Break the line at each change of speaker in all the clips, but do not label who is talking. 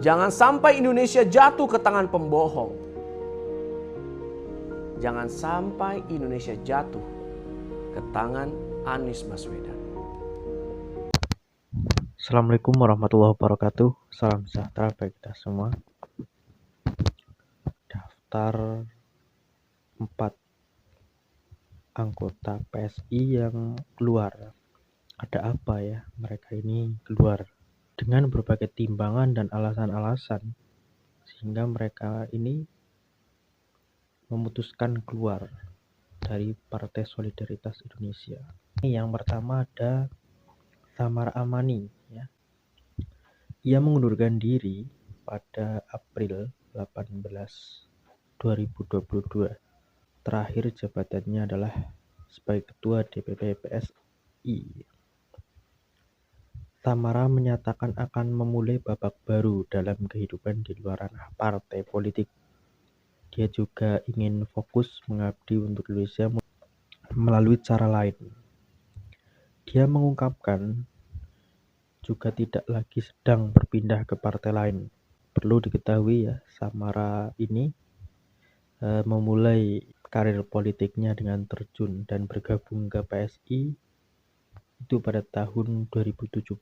Jangan sampai Indonesia jatuh ke tangan pembohong. Jangan sampai Indonesia jatuh ke tangan Anies Baswedan.
Assalamualaikum warahmatullahi wabarakatuh. Salam sejahtera bagi kita semua. Daftar 4 anggota PSI yang keluar. Ada apa ya mereka ini keluar? Dengan berbagai timbangan dan alasan-alasan, sehingga mereka ini memutuskan keluar dari Partai Solidaritas Indonesia. Yang pertama ada Samara Amani, ya. Ia mengundurkan diri pada April 18, 2022. Terakhir jabatannya adalah sebagai Ketua DPP PSI. Samara menyatakan akan memulai babak baru dalam kehidupan di luar ranah partai politik. Dia juga ingin fokus mengabdi untuk Indonesia melalui cara lain. Dia mengungkapkan juga tidak lagi sedang berpindah ke partai lain. Perlu diketahui ya, Samara ini memulai karir politiknya dengan terjun dan bergabung ke PSI itu pada tahun 2017.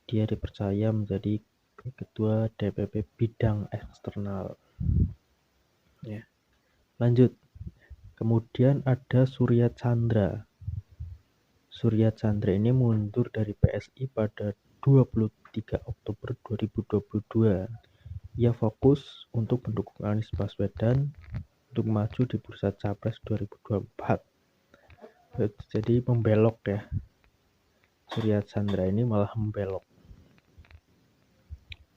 Dia dipercaya menjadi Ketua DPP Bidang Eksternal. Ya. Lanjut. Kemudian ada Surya Chandra. Surya Chandra ini mundur dari PSI pada 23 Oktober 2022. Ia fokus untuk mendukung Anies Baswedan untuk maju di bursa Capres 2024. Jadi membelok ya. Surya Chandra ini malah membelok.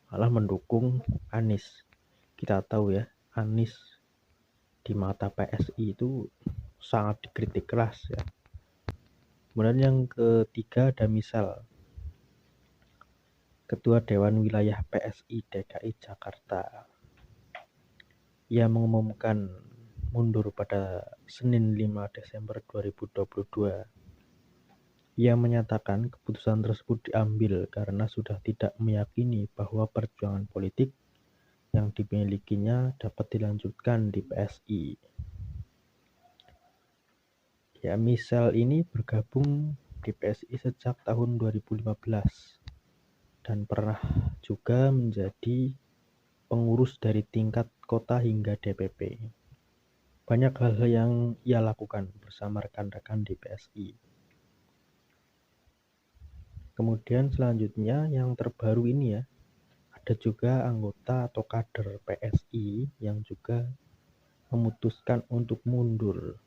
Malah mendukung Anies. Kita tahu ya, Anies di mata PSI itu sangat dikritik keras ya. Kemudian yang ketiga ada Misal, Ketua Dewan Wilayah PSI DKI Jakarta. Ia mengumumkan mundur pada Senin 5 Desember 2022. Ia menyatakan keputusan tersebut diambil karena sudah tidak meyakini bahwa perjuangan politik yang dimilikinya dapat dilanjutkan di PSI. Ya, Misal ini bergabung di PSI sejak tahun 2015 dan pernah juga menjadi pengurus dari tingkat kota hingga DPP. Banyak hal-hal yang ia lakukan bersama rekan-rekan di PSI. Kemudian selanjutnya yang terbaru ini ya, ada juga anggota atau kader PSI yang juga memutuskan untuk mundur.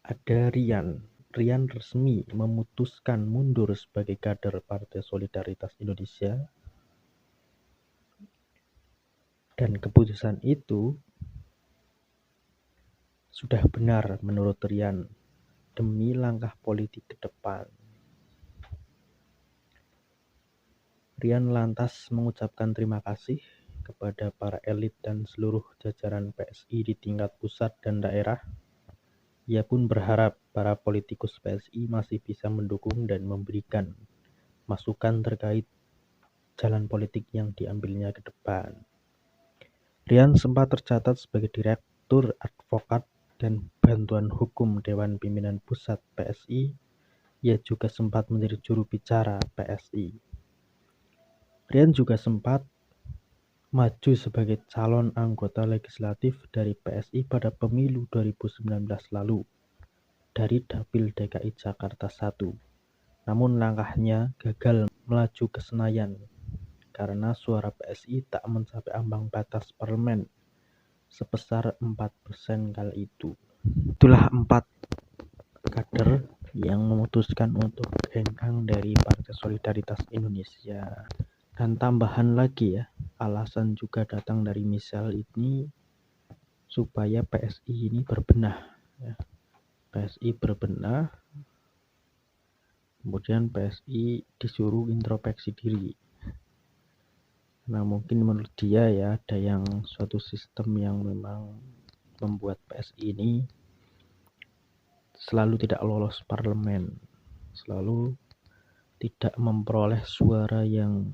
Ada Rian resmi memutuskan mundur sebagai kader Partai Solidaritas Indonesia. Dan keputusan itu sudah benar menurut Rian demi langkah politik ke depan. Rian lantas mengucapkan terima kasih kepada para elit dan seluruh jajaran PSI di tingkat pusat dan daerah. Ia pun berharap para politikus PSI masih bisa mendukung dan memberikan masukan terkait jalan politik yang diambilnya ke depan. Rian sempat tercatat sebagai Direktur Advokat dan Bantuan Hukum Dewan Pimpinan Pusat PSI. Ia juga sempat menjadi juru bicara PSI. Rian juga sempat maju sebagai calon anggota legislatif dari PSI pada pemilu 2019 lalu dari Dapil DKI Jakarta 1. Namun langkahnya gagal melaju ke Senayan karena suara PSI tak mencapai ambang batas parlemen sebesar 4% kala itu. Itulah 4 kader yang memutuskan untuk hengkang dari Partai Solidaritas Indonesia. Dan tambahan lagi ya, alasan juga datang dari Misal ini supaya PSI ini berbenah ya. PSI berbenah, kemudian PSI disuruh introspeksi diri. Nah mungkin menurut dia ya ada yang suatu sistem yang memang membuat PSI ini selalu tidak lolos parlemen, selalu tidak memperoleh suara yang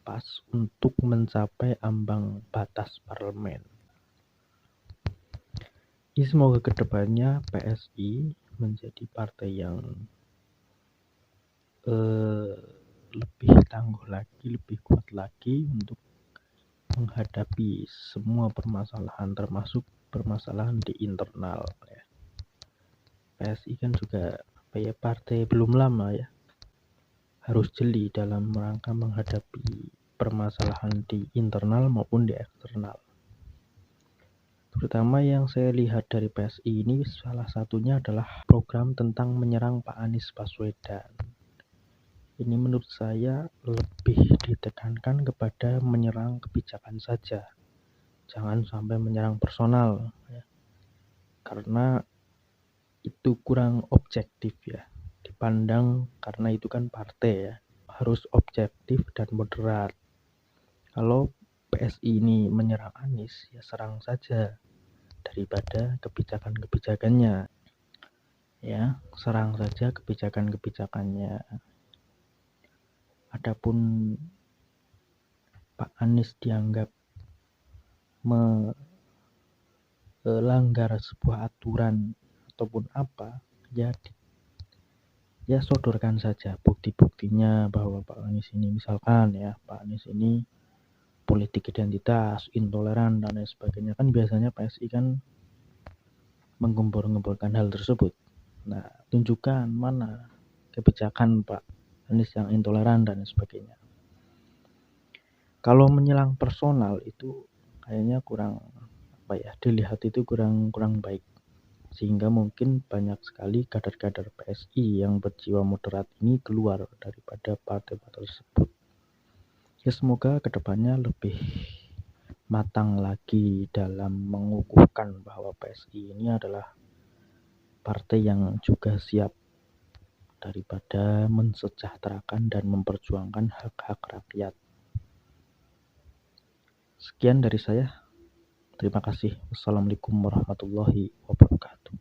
pas untuk mencapai ambang batas parlemen. Semoga kedepannya PSI menjadi partai yang lebih tangguh lagi, lebih kuat lagi untuk menghadapi semua permasalahan, termasuk permasalahan di internal ya. PSI kan juga partai belum lama ya, harus jeli dalam rangka menghadapi permasalahan di internal maupun di eksternal. Terutama yang saya lihat dari PSI ini salah satunya adalah program tentang menyerang Pak Anies Baswedan. Ini menurut saya lebih ditekankan kepada menyerang kebijakan saja. Jangan sampai menyerang personal ya. Karena itu kurang objektif ya. Dipandang karena itu kan partai ya. Harus objektif dan moderat. Kalau PSI ini menyerang Anies, ya serang saja daripada kebijakan-kebijakannya. Ya, serang saja kebijakan-kebijakannya. Adapun Pak Anies dianggap melanggar sebuah aturan ataupun apa, ya sodorkan saja bukti-buktinya bahwa Pak Anies ini misalkan ya, Pak Anies ini politik identitas, intoleran dan lain sebagainya. Kan biasanya PSI kan menggembor-gemborkan hal tersebut. Nah, tunjukkan mana kebijakan Pak Anies yang intoleran dan lain sebagainya. Kalau menyelang personal itu kayaknya kurang dilihat itu kurang baik. Sehingga mungkin banyak sekali kader-kader PSI yang berjiwa moderat ini keluar daripada partai-partai tersebut. Ya semoga kedepannya lebih matang lagi dalam mengukuhkan bahwa PSI ini adalah partai yang juga siap daripada mensejahterakan dan memperjuangkan hak-hak rakyat. Sekian dari saya. Terima kasih. Wassalamualaikum warahmatullahi wabarakatuh.